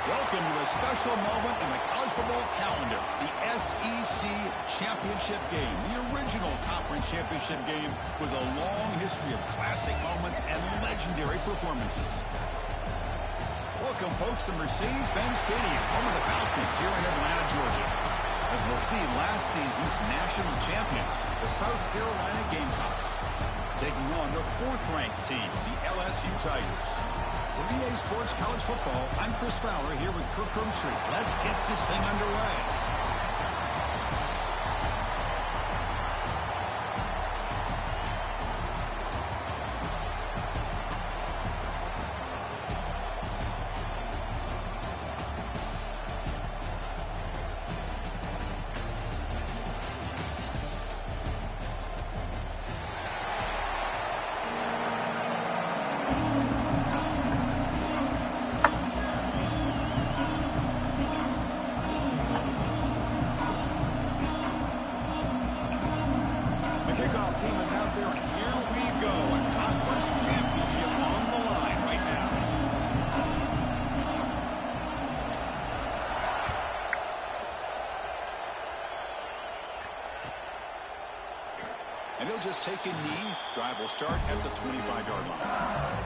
Welcome to a special moment in the college football calendar, the SEC Championship Game, the original conference championship game with a long history of classic moments and legendary performances. Welcome, folks, to Mercedes-Benz Stadium, home of the Falcons here in Atlanta, Georgia. As we'll see, last season's national champions, the South Carolina Gamecocks, taking on the fourth-ranked team, the LSU Tigers. For EA Sports College Football, I'm Chris Fowler here with Kirk Street. Let's get this thing underway. Team is out there, and here we go. A conference championship on the line right now. And he'll just take a knee. Drive will start at the 25-yard line.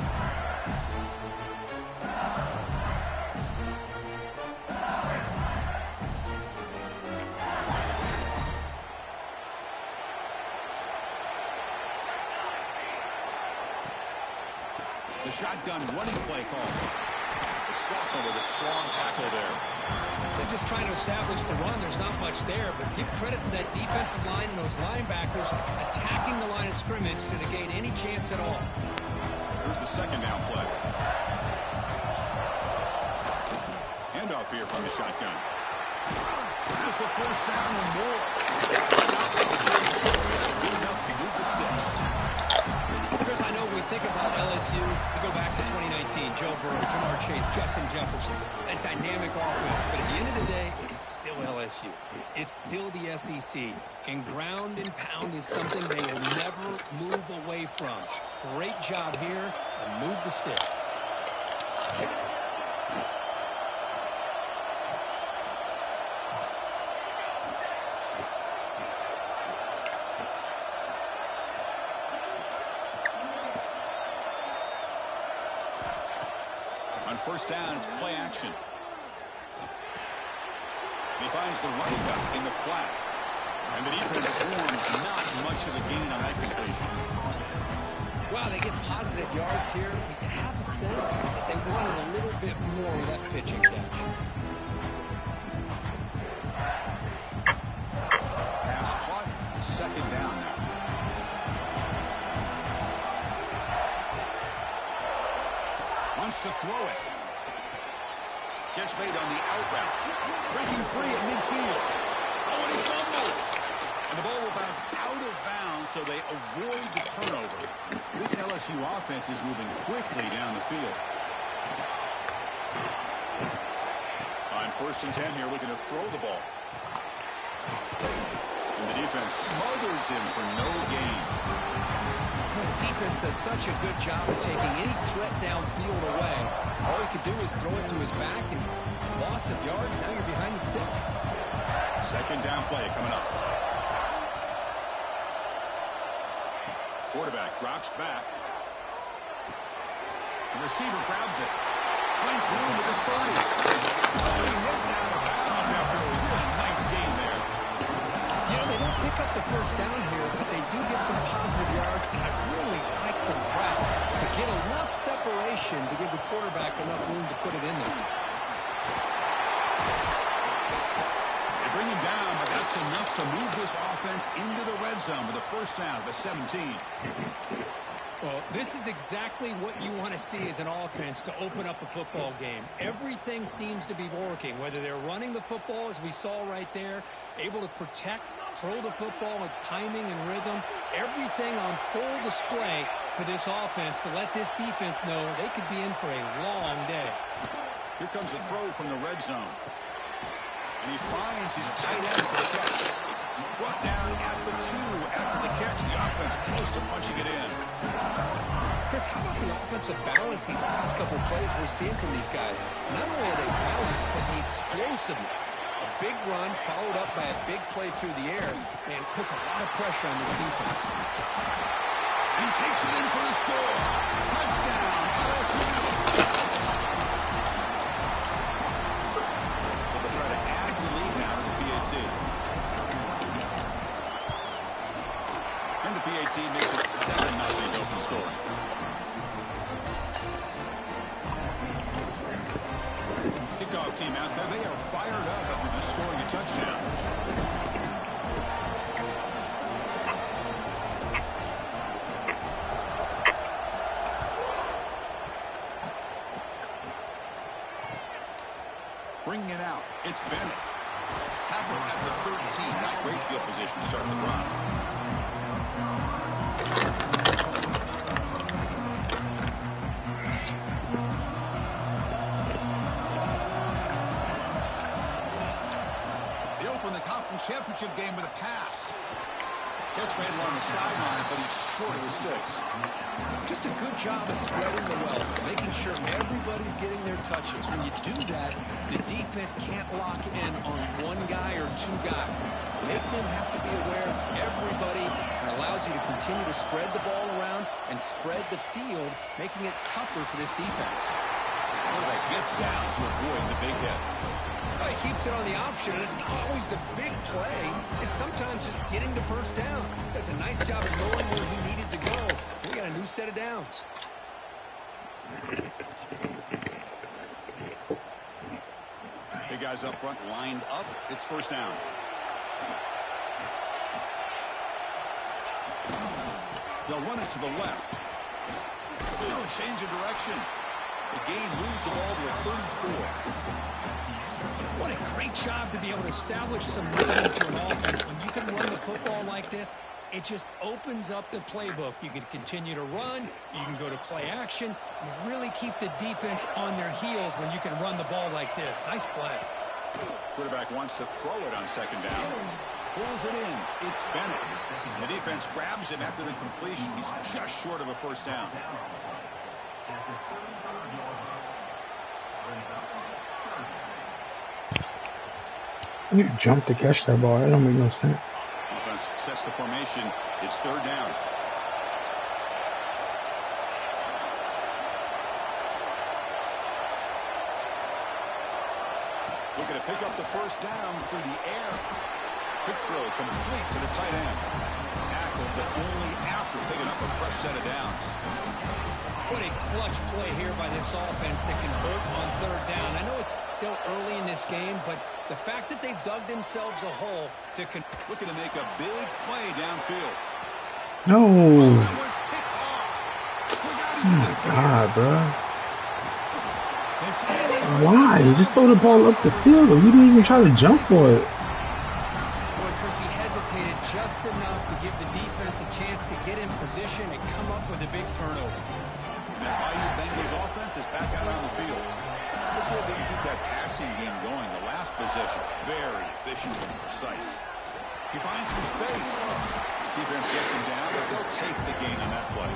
The shotgun running play call. The sophomore with a strong tackle there. They're just trying to establish the run. There's not much there, but give credit to that defensive line and those linebackers attacking the line of scrimmage to negate any chance at all. Here's the second down play. Handoff here from the shotgun. Has the first down and more. Stop at the 36. That's good enough to move the sticks. Chris, I know we think about LSU, we go back to 2019, Joe Burrow, Jamar Chase, Justin Jefferson, that dynamic offense. But at the end of the day, it's still LSU. It's still the SEC. And ground and pound is something they will never move away from. Great job here, and move the sticks. On first down, it's play action. He finds the running back in the flat. And the defense swarms, not much of a gain on that completion. Wow, they get positive yards here. You have a sense that they wanted a little bit more with that pitch and catch. Pass caught, second down now. Wants to throw it. Catch made on the out route. Breaking free at midfield. Oh, and he fumbles. And the ball will bounce out of bounds, so they avoid the turnover. This LSU offense is moving quickly down the field. On first and 10 here, looking to throw the ball. And the defense smothers him for no gain. The defense does such a good job of taking any threat downfield away. All he could do is throw it to his back, and loss of yards, now you're behind the sticks. Second down play coming up. Quarterback drops back. The receiver grabs it. Finds room with the 30. Oh, he heads out of bounds after a really nice game there. You know, they don't pick up the first down here, but they do get some positive yards, and I really like the route to get enough separation to give the quarterback enough room to put it in there. They bring him down, but that's enough to move this offense into the red zone with a first down of the 17. Well, this is exactly what you want to see as an offense to open up a football game. Everything seems to be working, whether they're running the football, as we saw right there, able to protect, throw the football with timing and rhythm. Everything on full display for this offense to let this defense know they could be in for a long day. Here comes a throw from the red zone. And he finds his tight end for the catch. Brought down at the 2 after the catch. The offense close to punching it in. Chris, how about the offensive balance these last couple of plays we're seeing from these guys? Not only are they balanced, but the explosiveness. A big run followed up by a big play through the air and puts a lot of pressure on this defense. And he takes it in for the score. Touchdown, LSU. They'll try to add the lead now to the PAT. And the PAT makes it 7-0 open scoring. Kickoff team out there. They are fired up after just scoring a touchdown. Bringing it out. It's Bennett. Tackle at the 13. Not great field position to start the drive. Championship game with a pass. Catch made along the sideline, but he's short of the sticks. Just a good job of spreading the wealth, making sure everybody's getting their touches. When you do that, the defense can't lock in on one guy or two guys. Make them have to be aware of everybody, and allows you to continue to spread the ball around and spread the field, making it tougher for this defense. Quarterback gets down to avoid the big hit. He keeps it on the option, and it's not always the big play. It's sometimes just getting the first down. Does a nice job of knowing where he needed to go. We got a new set of downs. Big guys up front lined up. It's first down. They'll run it to the left. Change of direction. The gain moves the ball to a 34. What a great job to be able to establish some rhythm to an offense. When you can run the football like this, it just opens up the playbook. You can continue to run. You can go to play action. You really keep the defense on their heels when you can run the ball like this. Nice play. Quarterback wants to throw it on second down. Pulls it in. It's Bennett. The defense grabs him after the completion. He's just short of a first down. You jump to catch that ball. That don't make no sense. Offense sets the formation. It's third down. Looking to pick up the first down through the air. Quick throw complete to the tight end. Tackled, but only after picking up a fresh set of downs. What a clutch play here by this offense to convert on third down. I know it's still early in this game, but the fact that they've dug themselves a hole to looking to make a big play downfield. No. Oh, that one's picked off. Oh my God, bro. Why? Just throw the ball up the field. You didn't even try to jump for it. Boy, Chris, he hesitated just enough to give the defense a chance to get in position and come up with a big turnover. That Bayou Bengals offense is back out on the field. Let's see if they can keep that passing game going. The last possession, very efficient and precise. He finds some space. Defense gets him down, but they'll take the gain on that play.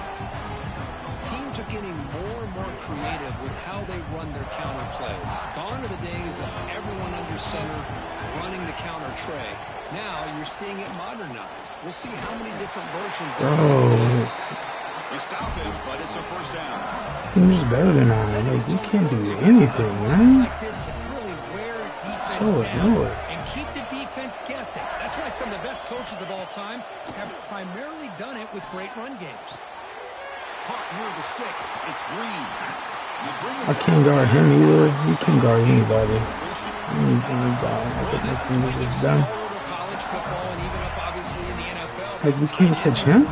Teams are getting more and more creative with how they run their counter plays. Gone are the days of everyone under center running the counter tray. Now you're seeing it modernized. We'll see how many different versions there are today. They stop him, but it's a first down. This team is better than I. Like, you can't do anything, man. Like this can really wear defense down and keep the defense guessing. That's why some of the best coaches of all time have primarily done it with great run games. Caught near the sticks. It's Green. I can't guard him either. You can't guard anybody. Anything you got. I think this team is just done. College football and even up obviously in the NFL. Like, we can't catch him?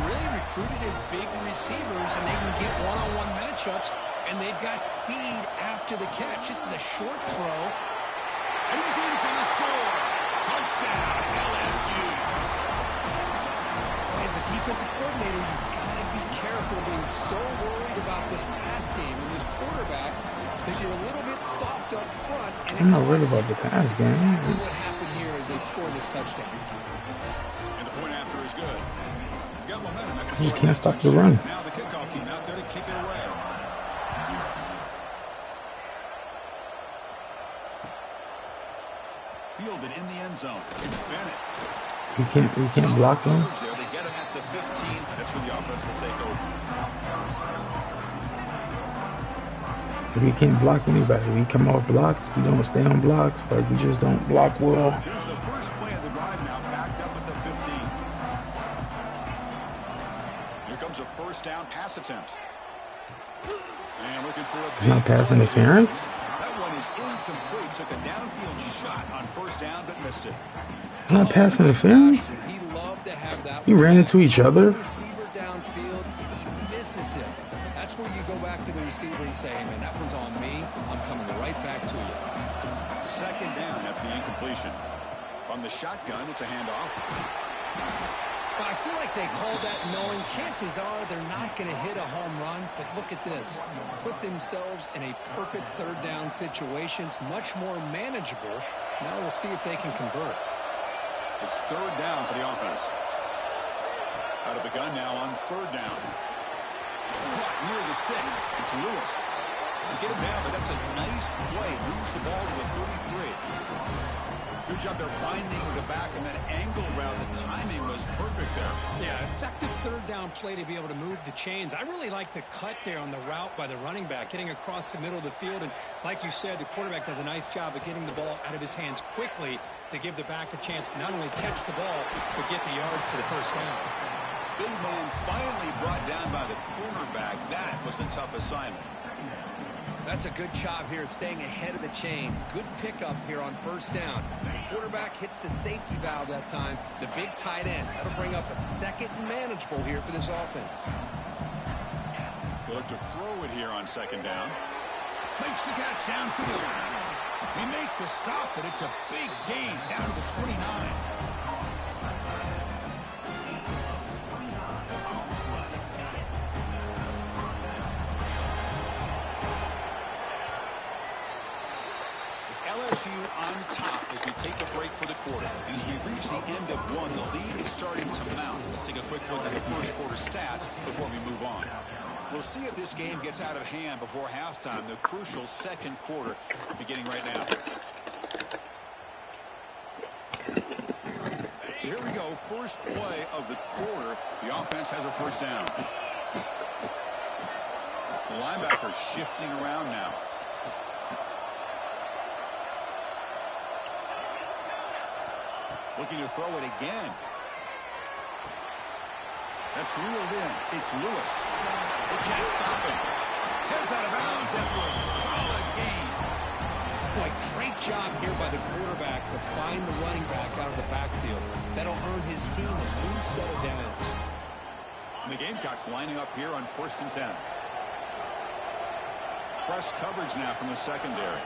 Recruited as big receivers, and they can get one-on-one matchups, and they've got speed after the catch. This is a short throw. And he's in for the score. Touchdown, LSU. As a defensive coordinator, you've got to be careful being so worried about this pass game and this quarterback that you're a little bit soft up front. And I'm not worried about the pass game. Exactly what happened here as they score this touchdown. And the point after is good. Got momentum after You scoring can't that stop the touchdown. run. Now the kickoff team out there to kick it away. Fielded in the end zone. It's Bennett. We can't block him. There. They get him at the 15. That's where the offense will take over. We can't block anybody. We come off blocks. We don't stay on blocks. Like, we just don't block well. Here's the first play of the drive now, backed up at the 15. Here comes a first down pass attempt. And looking for a It's not pass interference. That one is incomplete. Took a downfield shot on first down, but missed it. It's not pass interference. He loved to have that. You ran into each other. Receiver downfield, he misses it. That's where you go back to the receiver and say, hey, man, that one's on me. I'm coming right back to you. Second down after the incompletion. On the shotgun, it's a handoff. But I feel like they called that knowing chances are they're not going to hit a home run. But look at this. Put themselves in a perfect third down situation. It's much more manageable. Now we'll see if they can convert. It's third down for the offense. Out of the gun now on third down. Right near the sticks. It's Lewis. They get him down, but that's a nice play. Moves the ball to the 33. Good job there finding the back and that angle route. The timing was perfect there. Yeah, effective third down play to be able to move the chains. I really like the cut there on the route by the running back, getting across the middle of the field. And like you said, the quarterback does a nice job of getting the ball out of his hands quickly to give the back a chance to not only catch the ball, but get the yards for the first down. Big man finally brought down by the cornerback. That was a tough assignment. That's a good job here, staying ahead of the chains. Good pickup here on first down. The quarterback hits the safety valve that time. The big tight end. That'll bring up a second and manageable here for this offense. They look to throw it here on second down. Makes the catch downfield. They make the stop, but it's a big gain down to the 29. It's LSU on top as we take a break for the quarter. And as we reach the end of one, the lead is starting to mount. Let's take a quick look at the first quarter stats before we move on. We'll see if this game gets out of hand before halftime, the crucial second quarter beginning right now. So here we go, first play of the quarter. The offense has a first down. The linebacker shifting around now. Looking to throw it again. That's reeled in. It's Lewis. They can't stop him. Heads out of bounds after a solid gain. Boy, great job here by the quarterback to find the running back out of the backfield. That'll earn his team a new set of downs. And the Gamecocks lining up here on 1st and 10. Press coverage now from the secondary.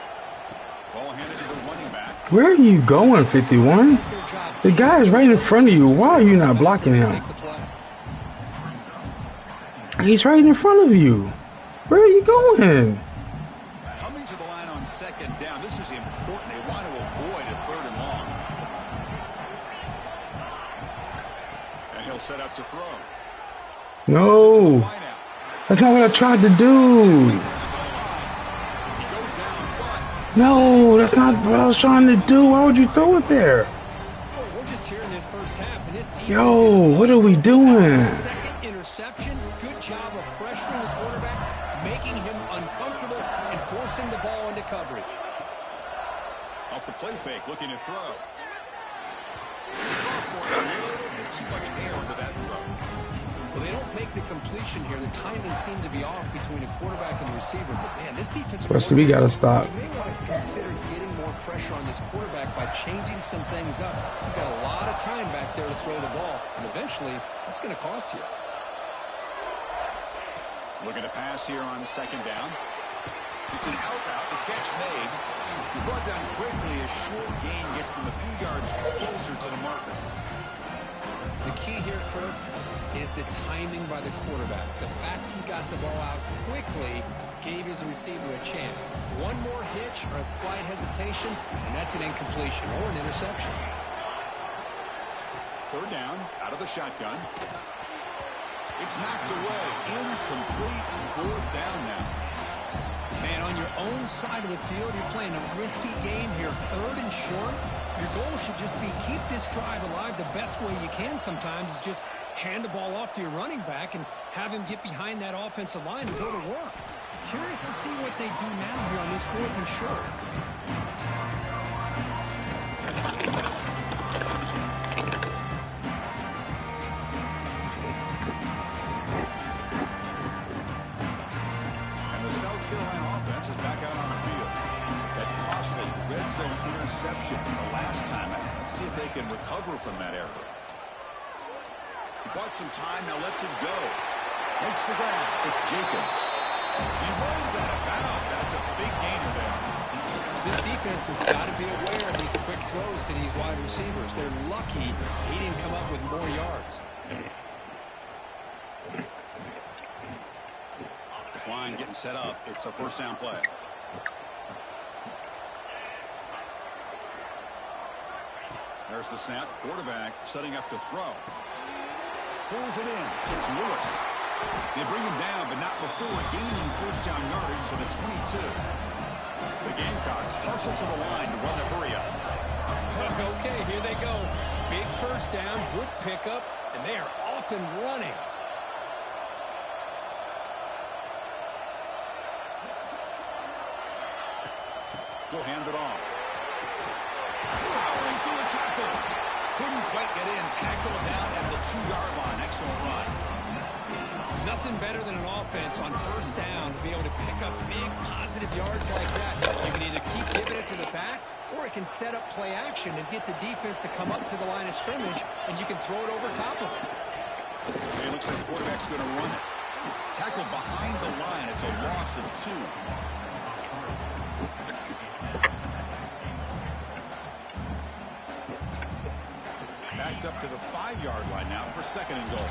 Ball handed to the running back. Where are you going, 51? The guy is right in front of you. Why are you not blocking him? He's right in front of you. Where are you going? Coming to the line on second down. This is important. They want to avoid a third and long. And he'll set up to throw. No. That's not what I tried to do. No, that's not what I was trying to do. Why would you throw it there? We're just here in this first half, and this Yo, what are we doing? Second interception. Good job of pressuring the quarterback, making him uncomfortable, and forcing the ball into coverage. Off the play fake, looking to throw. The sophomore, a little bit too much air into that throw. Well, they don't make the completion here. The timing seemed to be off between a quarterback and the receiver. But, man, this defense... Wesley, we got to stop. You may want to consider getting more pressure on this quarterback by changing some things up. He's got a lot of time back there to throw the ball. And eventually, that's going to cost you. Looking to pass here on second down. It's an out route. The catch made. He's brought down quickly. A short gain gets them a few yards closer to the marker. The key here, Chris, is the timing by the quarterback. The fact he got the ball out quickly gave his receiver a chance. One more hitch or a slight hesitation, and that's an incompletion or an interception. Third down, out of the shotgun. It's knocked away. Incomplete. Fourth down now. Man, on your own side of the field, you're playing a risky game here. Third and short. Your goal should just be keep this drive alive the best way you can sometimes is just hand the ball off to your running back and have him get behind that offensive line and go to work. Curious to see what they do now here on this fourth and short. And the South Carolina offense is back out on the field. That costly red zone interception the last time. Let's see if they can recover from that error. He bought some time, now lets it go. Makes the grab. It's Jacobs. He rolls out of bounds. That's a big gainer there. This defense has got to be aware of these quick throws to these wide receivers. They're lucky he didn't come up with more yards. This line getting set up. It's a first down play. There's the snap. Quarterback setting up to throw. Pulls it in. It's Lewis. They bring him down, but not before gaining first down yardage to the 22. The Gamecocks hustle to the line to run the hurry up. Okay, here they go. Big first down, good pickup, and they are off and running. He'll hand it off. Powering through a tackle. Couldn't quite get in. Tackled down at the 2-yard line. Excellent run. Nothing better than an offense on first down to be able to pick up big positive yards like that. You can either keep giving it to the back, or it can set up play action and get the defense to come up to the line of scrimmage, and you can throw it over top of them. It looks like the quarterback's going to run it. Tackled behind the line. It's a loss of 2. Backed up to the 5-yard line now for second and goal.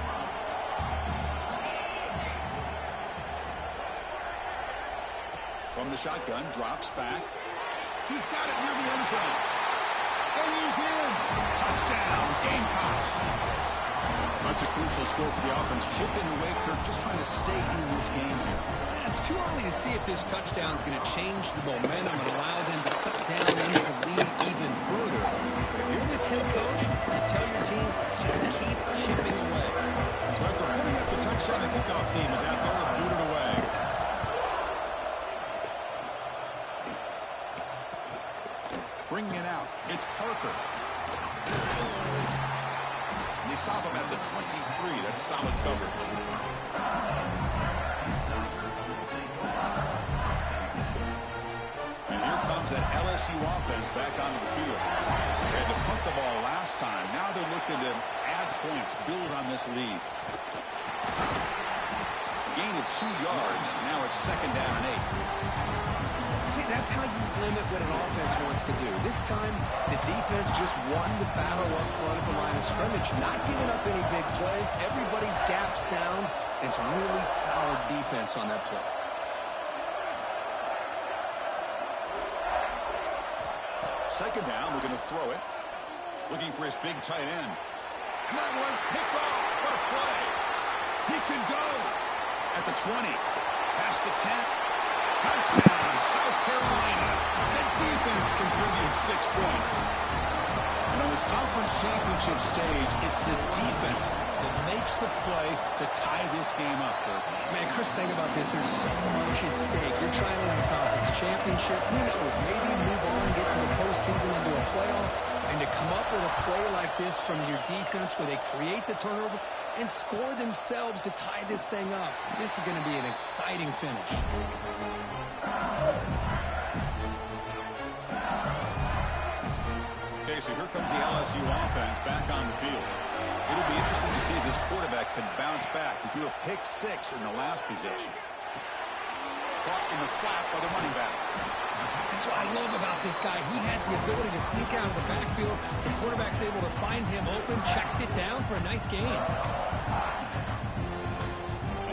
From the shotgun, drops back. He's got it near the end zone. And he's in. Touchdown, Gamecocks. That's a crucial score for the offense. Chipping away, Kirk, just trying to stay in this game here. It's too early to see if this touchdown is going to change the momentum and allow them to cut down into the lead even further. But if you're this head coach, you tell your team, let's just keep chipping away. So after putting up the touchdown, the kickoff team is out there and booted away. Bringing it out. It's Parker. They stop him at the 23. That's solid coverage. And here comes that LSU offense back onto the field. They had to punt the ball last time. Now they're looking to add points, build on this lead. Gain of 2 yards. Now it's second down and 8. See, that's how you limit what an offense wants to do. This time, the defense just won the battle up front at the line of scrimmage, not giving up any big plays. Everybody's gap sound. It's really solid defense on that play. Second down, we're going to throw it. Looking for his big tight end. And that one's picked off. What a play. He can go. At the 20. Past the 10. Touchdown, South Carolina. The defense contributes 6 points. And on this conference championship stage, it's the defense that makes the play to tie this game up. Man, Chris, think about this. There's so much at stake. You're trying to win a conference championship. Who knows? Maybe move on, get to the postseason and do a playoff. And to come up with a play like this from your defense where they create the turnover and score themselves to tie this thing up. This is going to be an exciting finish. Okay, so here comes the LSU offense back on the field. It'll be interesting to see if this quarterback can bounce back. He threw a pick-6 in the last possession. Caught in the flat by the running back. That's what I love about this guy. He has the ability to sneak out of the backfield. The quarterback's able to find him open, checks it down for a nice gain. A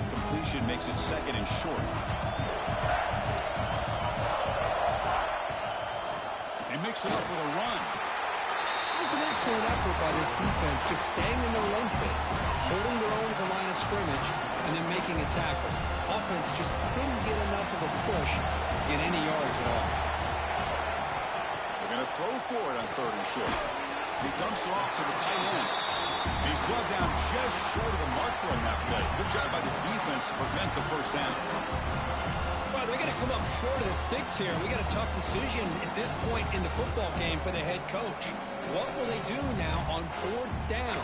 completion makes it second and short. They mix it up with a run. There's an excellent effort by this defense, just staying in their lane fits, holding their own at the line of scrimmage, and then making a tackle. Offense just couldn't get enough of a push to get any yards at all. They're going to throw for it on 3rd and short. He dumps it off to the tight end. He's brought down just short of the marker on that play. Good job by the defense to prevent the first down. Well, they're going to come up short of the sticks here. We got a tough decision at this point in the football game for the head coach. What will they do now on 4th down?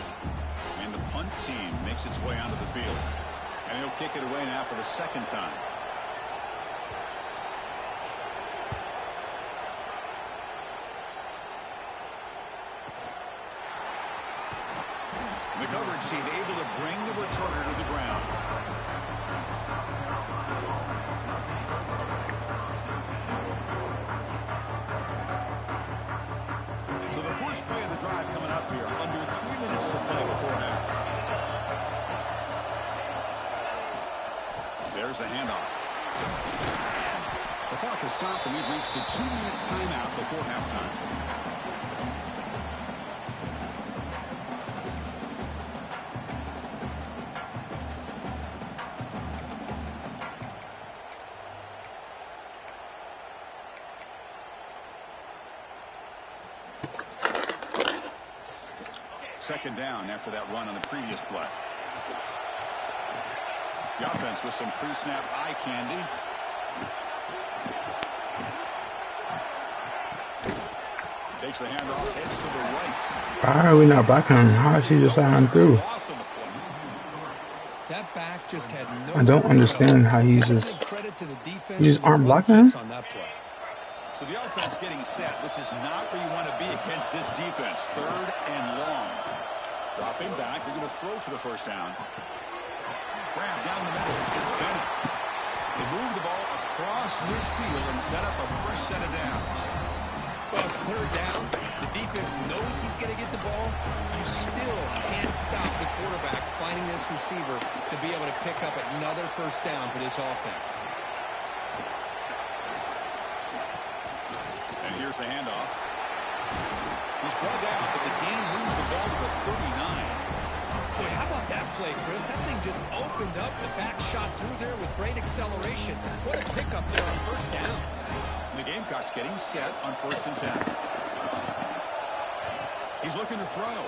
And the punt team makes its way onto the field. And he'll kick it away now for the 2nd time. The coverage team able to bring the returner to the ground. So the first play of the drive coming up here. Under 3 minutes to play before half. There's the handoff. The clock has stopped, and we've reached the 2-minute timeout before halftime. Second down after that run on the previous play. The offense with some pre-snap eye candy. Takes the handoff, heads to the right. Why are we not blocking him? How is he just sliding through? That back just had no. I don't understand how he's just aren't blocking him. On that play. So the offense getting set. This is not where you want to be against this defense. 3rd and long. Dropping back. They're going to throw for the first down. Grab down the middle. It's Bennett. They move the ball across midfield and set up a fresh set of downs. Well, it's 3rd down. The defense knows he's going to get the ball. You still can't stop the quarterback finding this receiver to be able to pick up another first down for this offense. And here's the handoff. He's brought down, but the game moves the ball to the 39. Boy, how about that play, Chris? That thing just opened up. The back shot through there with great acceleration. What a pickup there on first down. And the Gamecocks getting set on 1st and 10. He's looking to throw.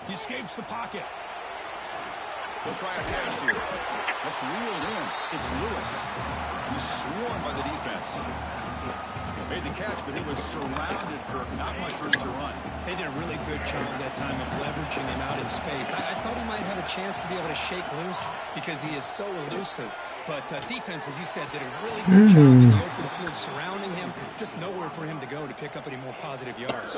He escapes the pocket. He'll try a pass here. That's reeled in. It's Lewis. He's swarmed by the defense. Made the catch, but he was surrounded, Kirk. Not much room to run. They did a really good job that time of leveraging him out in space. I thought he might have a chance to be able to shake loose because he is so elusive. But defense, as you said, did a really good job in the open field surrounding him. Just nowhere for him to go to pick up any more positive yards.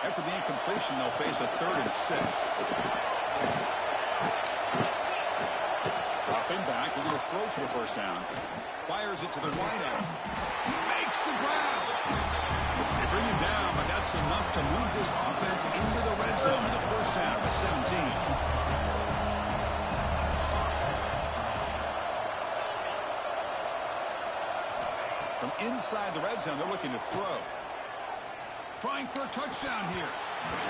After the incompletion, they'll face a 3rd and 6. Dropping back, he's going to throw for the first down. Fires it to the wideout. He makes the grab. They bring him down, but that's enough to move this offense into the red zone in the first half of 17. From inside the red zone, they're looking to throw. Trying for a touchdown here.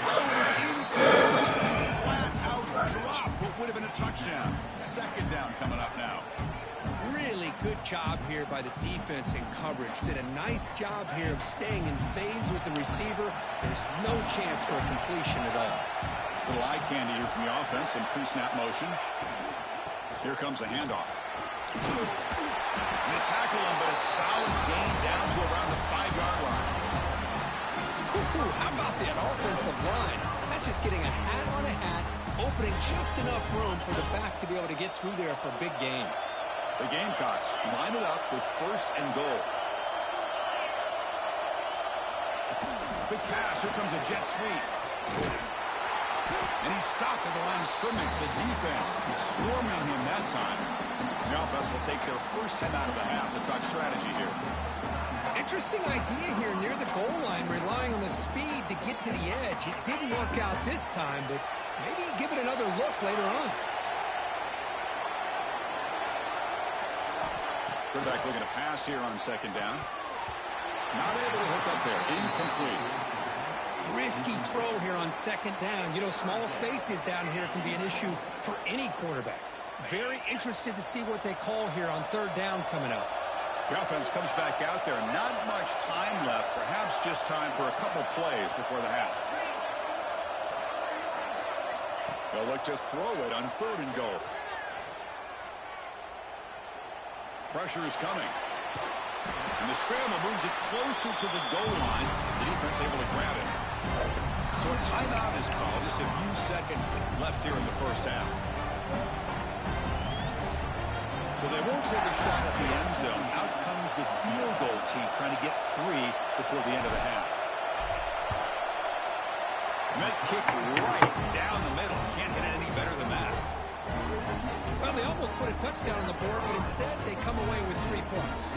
Oh, it's incomplete. Flat out drop. What would have been a touchdown. 2nd down coming up now. Really good job here by the defense in coverage. Did a nice job here of staying in phase with the receiver. There's no chance for a completion at all. Little eye candy here from the offense in pre-snap motion. Here comes the handoff. And they tackle him, but a solid gain down to around the 5-yard line. How about that offensive line? That's just getting a hat on a hat, opening just enough room for the back to be able to get through there for a big gain. The Gamecocks line it up with 1st and goal. Big pass. Here comes a jet sweep. And he's stopped at the line of scrimmage. The defense swarming him that time. The offense will take their first 10 out of the half to talk strategy here. Interesting idea here near the goal line, relying on the speed to get to the edge. It didn't work out this time, but maybe give it another look later on. Quarterback looking to pass here on second down. Not able to hook up there. Incomplete. Risky throw here on second down. You know, small spaces down here can be an issue for any quarterback. Very interested to see what they call here on third down coming up. The offense comes back out there. Not much time left. Perhaps just time for a couple plays before the half. They'll look to throw it on third and goal. Pressure is coming. And the scramble moves it closer to the goal line. The defense able to grab it. So a timeout is called. Just a few seconds left here in the first half. So they won't take a shot at the end zone. Out comes the field goal team trying to get 3 before the end of the half. Met kick right down the middle. Can't hit it any better than that. Well, they almost put a touchdown on the board, but instead they come away with 3 points.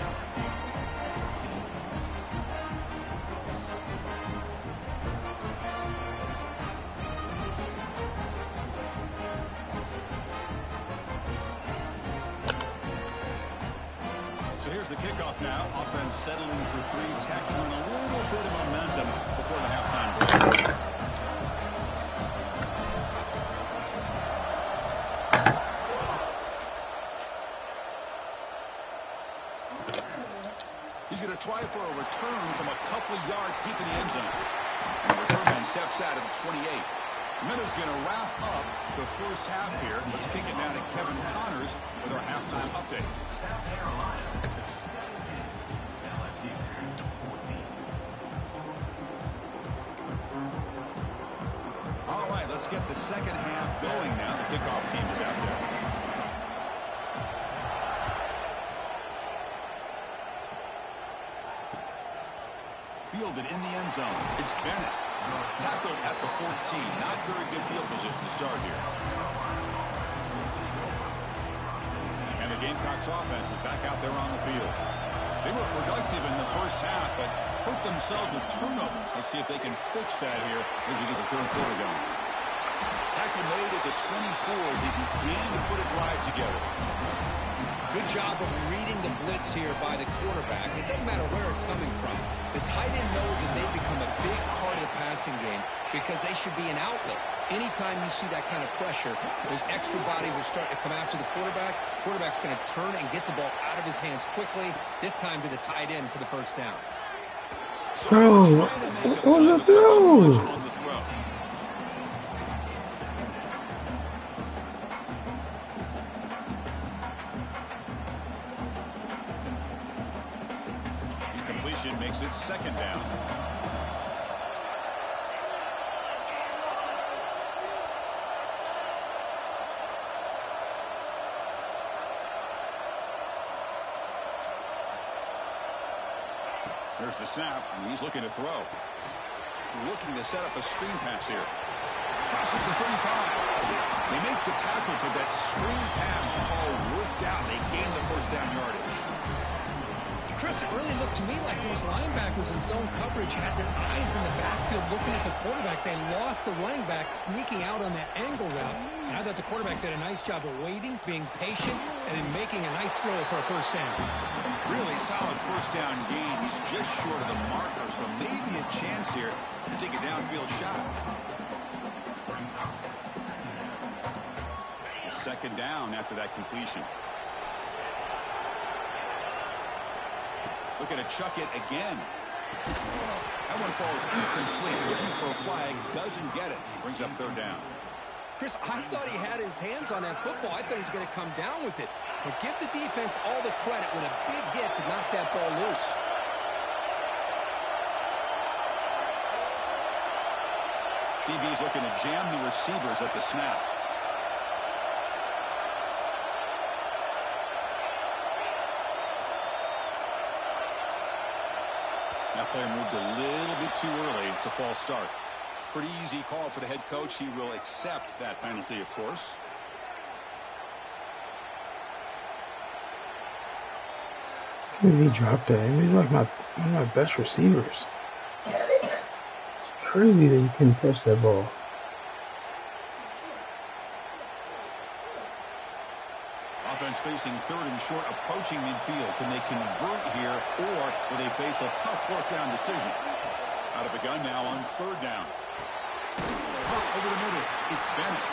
So here's the kickoff now. Offense settling for 3, tacking on a little bit of momentum before the halftime break. He's going to try for a return from a couple of yards deep in the end zone. And the return man steps out at the 28. Minnows going to wrap up the first half here. Let's kick it now to Kevin Connors with our halftime update. All right, let's get the second half going now. The kickoff team is out there. Fielded in the end zone. It's Bennett. Tackled at the 14. Not very good field position to start here. And the Gamecocks offense is back out there on the field. They were productive in the first half, but hurt themselves with turnovers. Let's see if they can fix that here as we get the third quarter going. Tackle made at the 24 as they began to put a drive together. Good job of reading the blitz here by the quarterback. It doesn't matter where it's coming from. The tight end knows that they've become a big part of the passing game because they should be an outlet. Anytime you see that kind of pressure, those extra bodies are starting to come after the quarterback. The quarterback's going to turn and get the ball out of his hands quickly, this time to the tight end for the first down. Bro, what was the throw? Makes it second down. There's the snap, and he's looking to throw. Looking to set up a screen pass here. Passes the 35. They make the tackle, but that screen pass call worked out. They gained the first down yardage. Chris, it really looked to me like those linebackers in zone coverage had their eyes in the backfield looking at the quarterback. They lost the running back sneaking out on that angle route. And I thought the quarterback did a nice job of waiting, being patient, and then making a nice throw for a first down. Really solid first down gain. He's just short of the marker, so maybe a chance here to take a downfield shot. Second down after that completion. Looking to chuck it again. That one falls incomplete. Looking for a flag. Doesn't get it. Brings up third down. Chris, I thought he had his hands on that football. I thought he was going to come down with it. But give the defense all the credit with a big hit to knock that ball loose. DB's looking to jam the receivers at the snap. That player moved a little bit too early. It's a false start. Pretty easy call for the head coach. He will accept that penalty, of course. He dropped that. He's like one of my best receivers. It's crazy that you can catch that ball. Offense facing third and short, approaching midfield. Can they convert here, or will they face a tough fourth down decision? Out of the gun now on third down. Hurt over the middle. It's Bennett.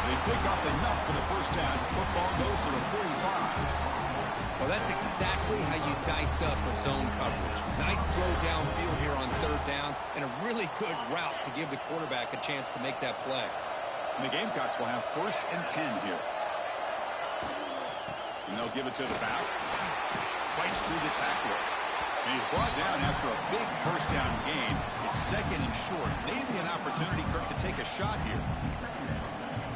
They pick up enough for the first down. Football goes to the 45. Well, that's exactly how you dice up a zone coverage. Nice throw downfield here on third down, and a really good route to give the quarterback a chance to make that play. And the Gamecocks will have 1st and 10 here. And they'll give it to the back. Fights through the tackler. And he's brought down after a big first down gain. It's 2nd and short. Maybe an opportunity, Kirk, to take a shot here.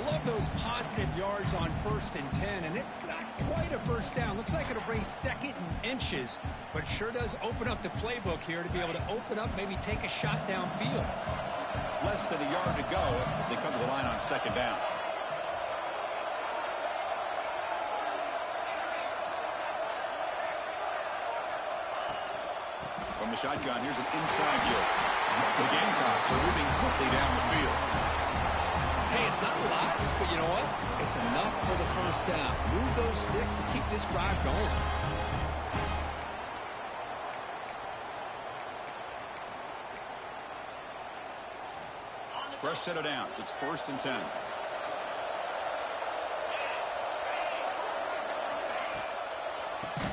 Love those positive yards on 1st and 10, and it's not quite a first down. Looks like it'll bring 2nd and inches, but sure does open up the playbook here to be able to open up, maybe take a shot downfield. Less than a yard to go as they come to the line on 2nd down. From the shotgun, here's an inside yield. The Gamecocks are moving quickly down the field. Hey, it's not a lot, but you know what? It's enough for the first down. Move those sticks and keep this drive going. Fresh set of downs. It's 1st and 10.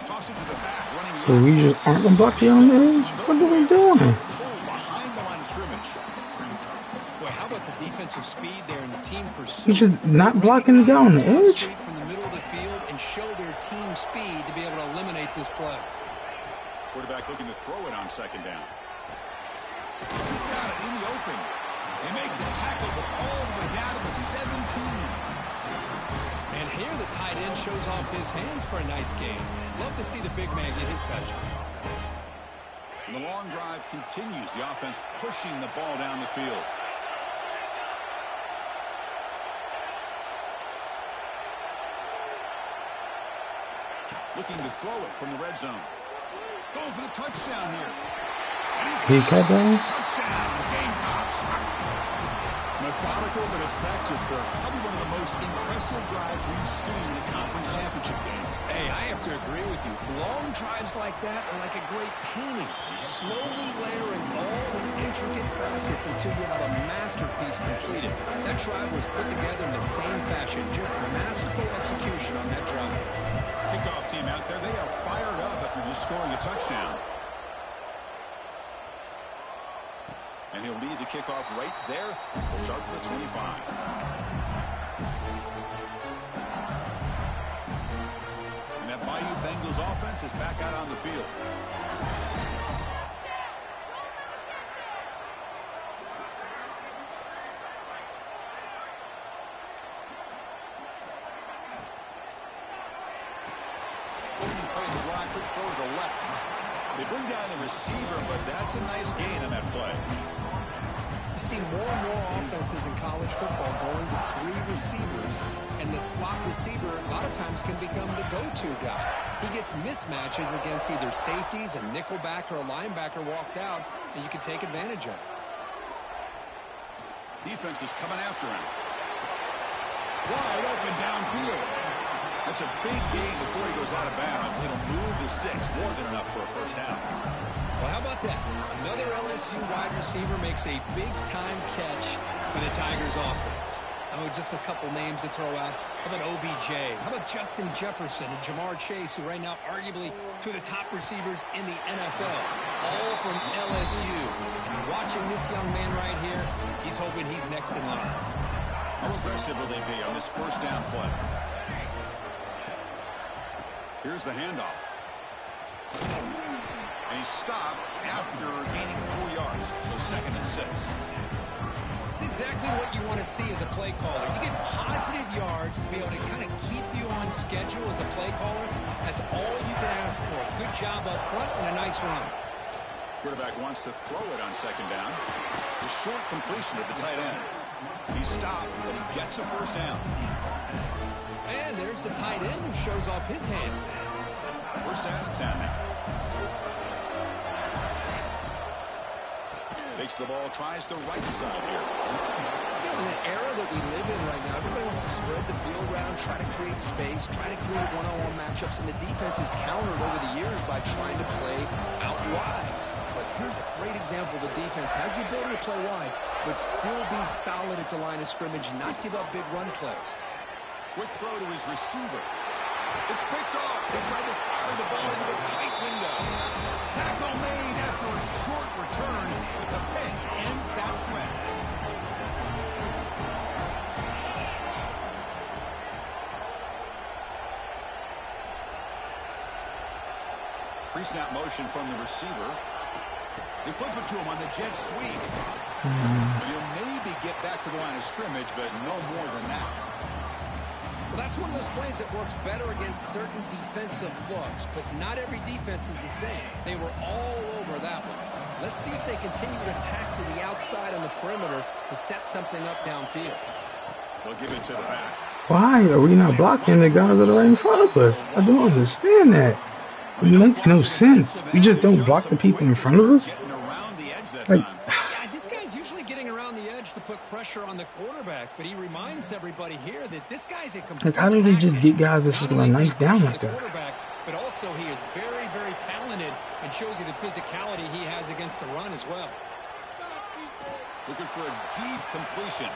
Toss it to the back, running. So we just aren't gonna block the on edge? What are we doing? Behind the line of scrimmage. Boy, how about the defensive speed there and the team pursuit? He's just not blocking it down the edge. From the middle of the field and show their team speed to be able to eliminate this play. Quarterback looking to throw it on 2nd down. He's got it in the open. They make the tackle all the way down to the 17. And here the tight end shows off his hands for a nice gain. Love to see the big man get his touches. And the long drive continues. The offense pushing the ball down the field. Looking to throw it from the red zone. Going for the touchdown here. And he's got it. Touchdown, Gamecocks. Methodical but effective, Kirk. Probably one of the most impressive drives we've seen in a conference championship game. Hey, I have to agree with you. Long drives like that are like a great painting. Slowly layering all the intricate facets until you have a masterpiece completed. That drive was put together in the same fashion. Just masterful execution on that drive. Kickoff team out there. They are fired up after just scoring a touchdown. And he'll lead the kickoff right there. We'll start with the 25. And that Bayou Bengals offense is back out on the field. Playing the drive, quick throw to the left. They bring down the receiver, but that's a nice gain on that play. You see more and more offenses in college football going to 3 receivers, and the slot receiver a lot of times can become the go-to guy. He gets mismatches against either safeties, a nickelback, or a linebacker walked out, and you can take advantage of it. Defense is coming after him. Wide open downfield. That's a big gain before he goes out of bounds. It'll move the sticks more than enough for a first down. Well, how about that? Another LSU wide receiver makes a big-time catch for the Tigers offense. Oh, just a couple names to throw out. How about OBJ? How about Justin Jefferson and Jamar Chase, who right now arguably two of the top receivers in the NFL, all from LSU. And watching this young man right here, he's hoping he's next in line. How aggressive will they be on this first down play? Here's the handoff. And he stopped after gaining 4 yards, so 2nd and 6. It's exactly what you want to see as a play caller. You get positive yards to be able to kind of keep you on schedule as a play caller. That's all you can ask for. Good job up front and a nice run. Quarterback wants to throw it on 2nd down. The short completion of the tight end. He stopped, but he gets a first down. And there's the tight end who shows off his hands. First down and 10 now. Takes the ball, tries the right side here. Yeah, an era that we live in right now, everybody wants to spread the field around, try to create space, try to create one-on-one matchups, and the defense is countered over the years by trying to play out wide. But here's a great example. The defense has the ability to play wide, but still be solid at the line of scrimmage, not give up big run plays. Quick throw to his receiver. It's picked off. They tried to fire the ball into a tight window. Tackle made after a short return, but the pick ends that threat. Pre-snap motion from the receiver. They flip it to him on the jet sweep. You'll maybe get back to the line of scrimmage, but no more than that. Well, that's one of those plays that works better against certain defensive looks, but not every defense is the same. They were all over that one. Let's see if they continue to attack to the outside on the perimeter to set something up downfield. They'll give it to the back. Why are we not blocking the guys that are right in front of us? I don't understand that. It makes no sense. We just don't block the people in front of us. Like, yeah, this guy's usually getting around the edge to put pressure on the quarterback, but he reminds everybody here that this guy's a complete how do they just get guys that should run knife down like that? But also he is very, very talented and shows you the physicality he has against the run as well. Looking for a deep completion.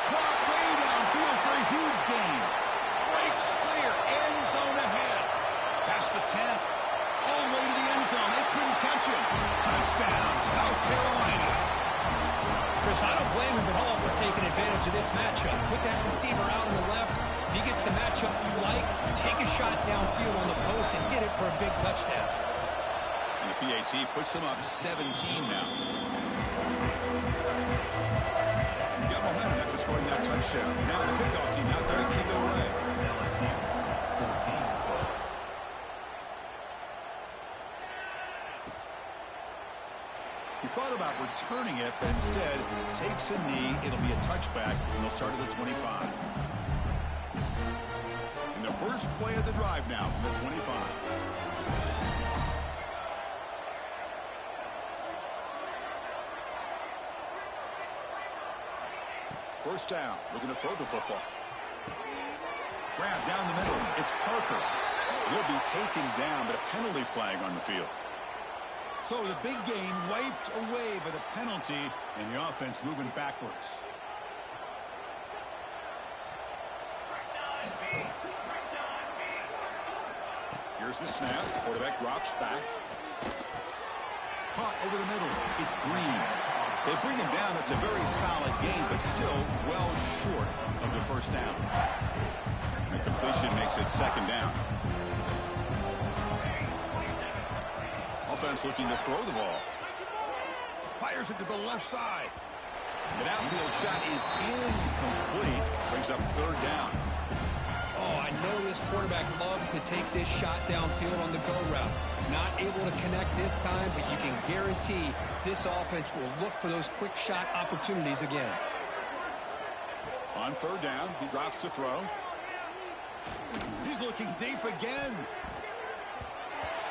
Clock way downfield for a huge gain. Breaks clear, end zone ahead. Past the 10, all the way to the end zone. They couldn't catch him. Touchdown, South Carolina. Chris, I don't blame him at all for taking advantage of this matchup. Put that receiver out on the left. If he gets the matchup you like, take a shot downfield on the post and hit it for a big touchdown. And the PAT puts them up 17 now. You got momentum after scoring that touchdown. Now the kickoff team out there to kick it away. He thought about returning it, but instead takes a knee. It'll be a touchback, and they'll start at the 25. And the first play of the drive now from the 25. First down, looking to throw the football. Grab down the middle. It's Parker. He'll be taken down, but a penalty flag on the field. So the big gain wiped away by the penalty, and the offense moving backwards. Here's the snap. Quarterback drops back. Caught over the middle. It's Green. They bring him down. That's a very solid game, but still well short of the first down. The completion makes it second down. Offense looking to throw the ball. Fires it to the left side. The downfield shot is incomplete. Brings up third down. Oh, I know this quarterback loves to take this shot downfield on the go route. Not able to connect this time, but you can guarantee this offense will look for those quick shot opportunities again. On third down, he drops to throw. He's looking deep again.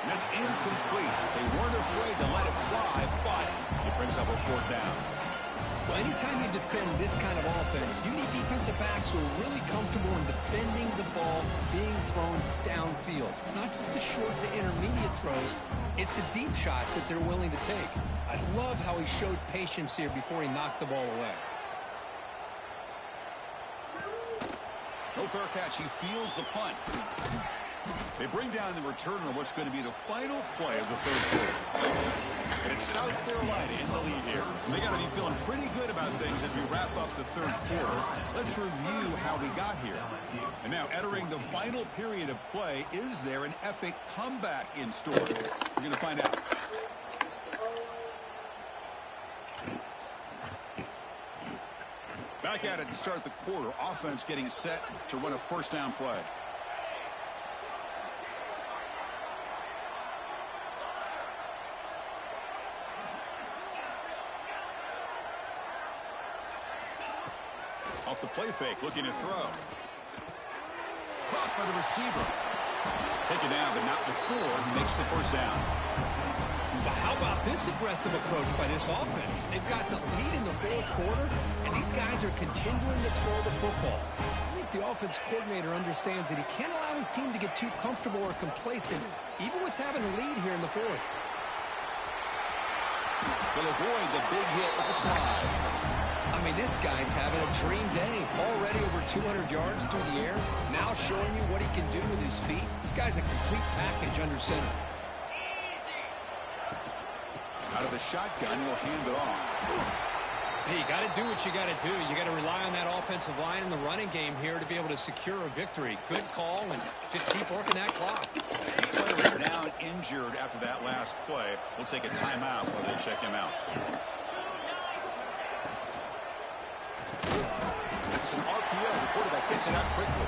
And it's incomplete. They weren't afraid to let it fly, but it brings up a fourth down. Well, anytime you defend this kind of offense, you need defensive backs who are really comfortable in defending the ball being thrown downfield. It's not just the short to intermediate throws. It's the deep shots that they're willing to take. I love how he showed patience here before he knocked the ball away. No fair catch. He feels the punt. They bring down the return on what's going to be the final play of the third quarter. And it's South Carolina in the lead here. They got to be feeling pretty good about things as we wrap up the third quarter. Let's review how we got here. And now entering the final period of play, is there an epic comeback in store? We're going to find out. Back at it to start the quarter. Offense getting set to run a first down play. Off the play fake, looking to throw. Caught by the receiver. Taken down, but not before he makes the first down. But how about this aggressive approach by this offense. They've got the lead in the fourth quarter, and these guys are continuing to throw the football. I think the offense coordinator understands that he can't allow his team to get too comfortable or complacent, even with having a lead here in the fourth. They'll avoid the big hit with the slide. I mean, this guy's having a dream day. Already over 200 yards through the air. Now showing you what he can do with his feet. This guy's a complete package under center. Out of the shotgun, he'll hand it off. Hey, you got to do what you got to do. You got to rely on that offensive line in the running game here to be able to secure a victory. Good call, and just keep working that clock. The player is down injured after that last play. We'll take a timeout while they check him out. It's an RPO. The quarterback gets it out quickly.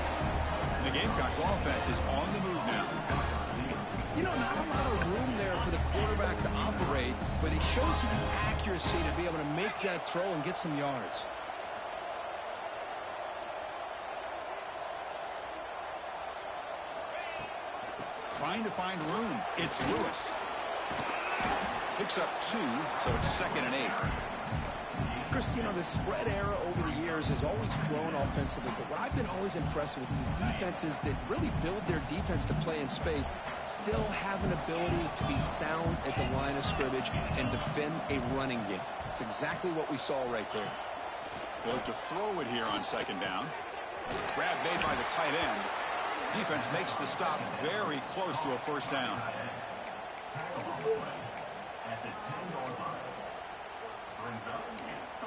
And the Gamecocks offense is on the move now. You know, not a lot of room there for the quarterback to operate, but he shows you the accuracy to be able to make that throw and get some yards. Trying to find room. It's Lewis. Picks up 2, so it's 2nd and 8. Chris, you know, the spread era over the years has always grown offensively, but what I've been always impressed with defenses that really build their defense to play in space still have an ability to be sound at the line of scrimmage and defend a running game. It's exactly what we saw right there. They'll have to throw it here on 2nd down. Grab made by the tight end. Defense makes the stop very close to a 1st down.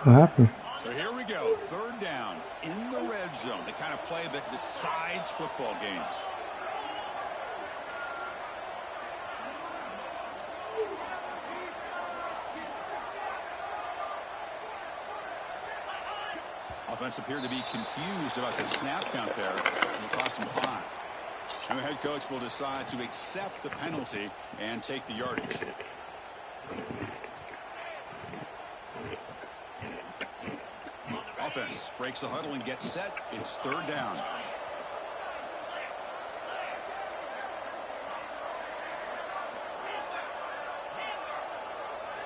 What happened? So here we go. 3rd down in the red zone. The kind of play that decides football games. Offense appeared to be confused about the snap count there. It'll cost him 5. And the head coach will decide to accept the penalty and take the yardage. Offense breaks the huddle and gets set. It's 3rd down.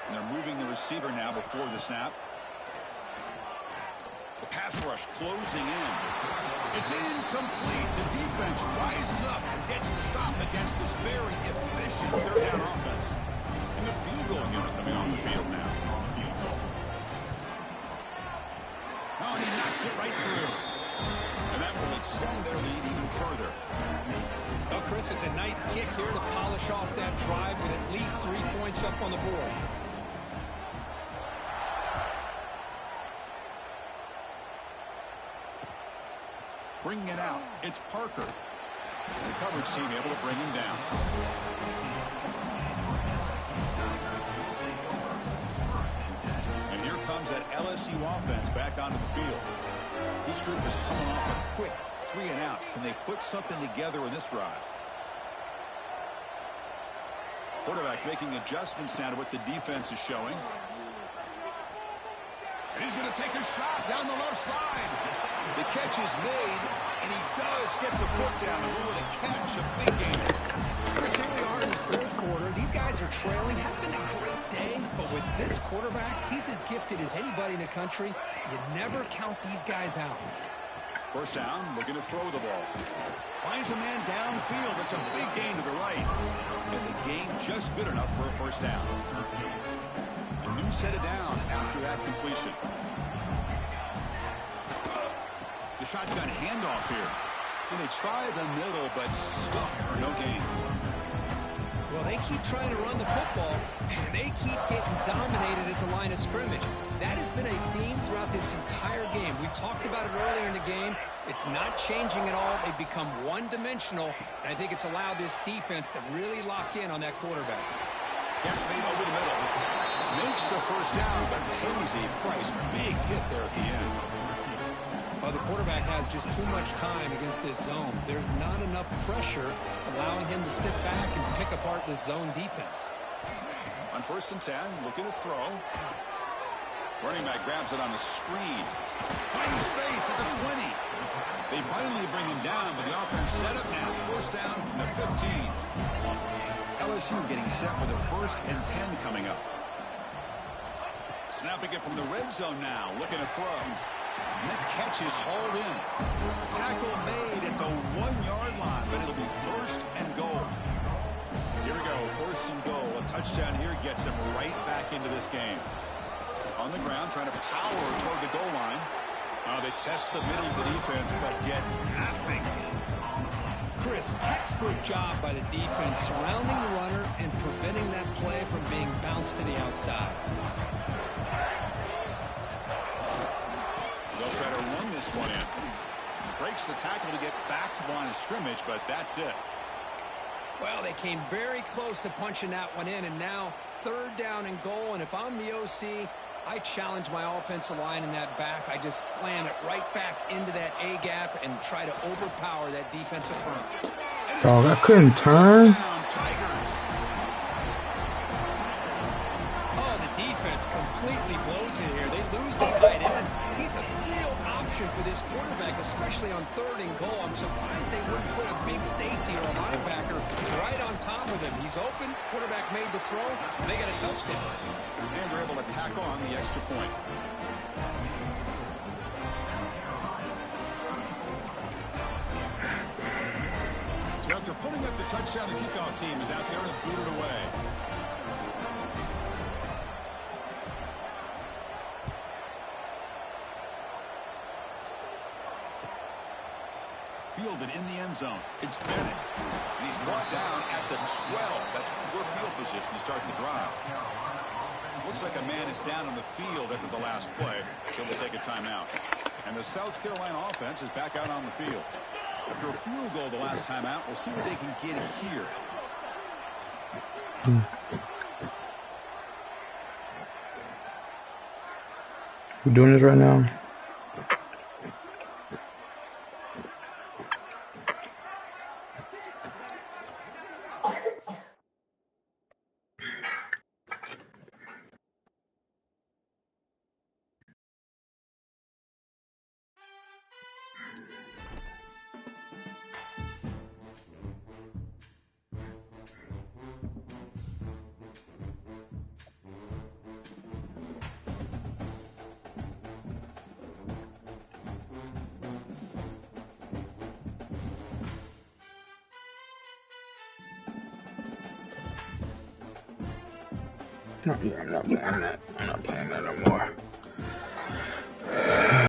And they're moving the receiver now before the snap. The pass rush closing in. It's incomplete. The defense rises up and gets the stop against this very efficient 3rd down offense. And the field goal unit coming on the field now. Oh, and he knocks it right through. And that will extend their lead even further. Well, Chris, it's a nice kick here to polish off that drive with at least 3 points up on the board. Bringing it out. It's Parker. The coverage team able to bring him down. And here comes that LSU offense back onto the field. This group is coming off a quick 3 and out. Can they put something together in this drive? Quarterback making adjustments now to what the defense is showing. And he's going to take a shot down the left side. The catch is made, and he does get the foot down. And with a catch, a big game. Chris, here we are in the 4th quarter. These guys are trailing. Had been a great day, but with this quarterback, he's as gifted as anybody in the country. You never count these guys out. 1st down, looking to throw the ball. Finds a man downfield. It's a big gain to the right. And the gain just good enough for a 1st down. A new set of downs after that completion. The shotgun handoff here. And they try the middle, but stuck for no gain. Well, they keep trying to run the football, and they keep getting dominated at the line of scrimmage. That has been a theme throughout this entire game. We've talked about it earlier in the game. It's not changing at all. They've become one-dimensional, and I think it's allowed this defense to really lock in on that quarterback. Catch made over the middle. Makes the 1st down, but pays a price. Big hit there at the end. Well, the quarterback has just too much time against this zone. There's not enough pressure. It's allowing him to sit back and pick apart this zone defense. On 1st and 10, looking to throw. Running back grabs it on the screen. Finding space at the 20. They finally bring him down, but the offense set up now. 1st down from the 15. LSU getting set with a 1st and 10 coming up. Snapping it from the red zone now. Looking to throw. And that catch is hauled in. Tackle made at the 1-yard line, but it'll be first and goal. Here we go, first and goal. A touchdown here gets him right back into this game. On the ground, trying to power toward the goal line. They test the middle of the defense, but get nothing. Chris, textbook job by the defense surrounding the runner and preventing that play from being bounced to the outside. They'll try to run this one in. Breaks the tackle to get back to the line of scrimmage, but that's it. Well, they came very close to punching that one in, and now third down and goal. And if I'm the OC, I challenge my offensive line in that back. I just slam it right back into that A-gap and try to overpower that defensive front. Dog, I couldn't turn. Oh, the defense completely blows it here. They lose the tight end. He's a real option for this quarterback, especially on third and goal. I'm surprised they wouldn't put a big safety or a linebacker right on top of him. He's open. Quarterback made the throw, and they got a touchdown. And they're able to tackle on the extra point. So after putting up the touchdown, the kickoff team is out there and booted away. Fielded in the end zone. It's Bennett. And he's brought down at the 12. That's poor field position to start the drive. Looks like a man is down on the field after the last play, so we'll take a timeout. And the South Carolina offense is back out on the field. After a field goal the last time out, we'll see what they can get here. We're doing this right now. No, yeah, I'm not playing that. I'm not playing that no more.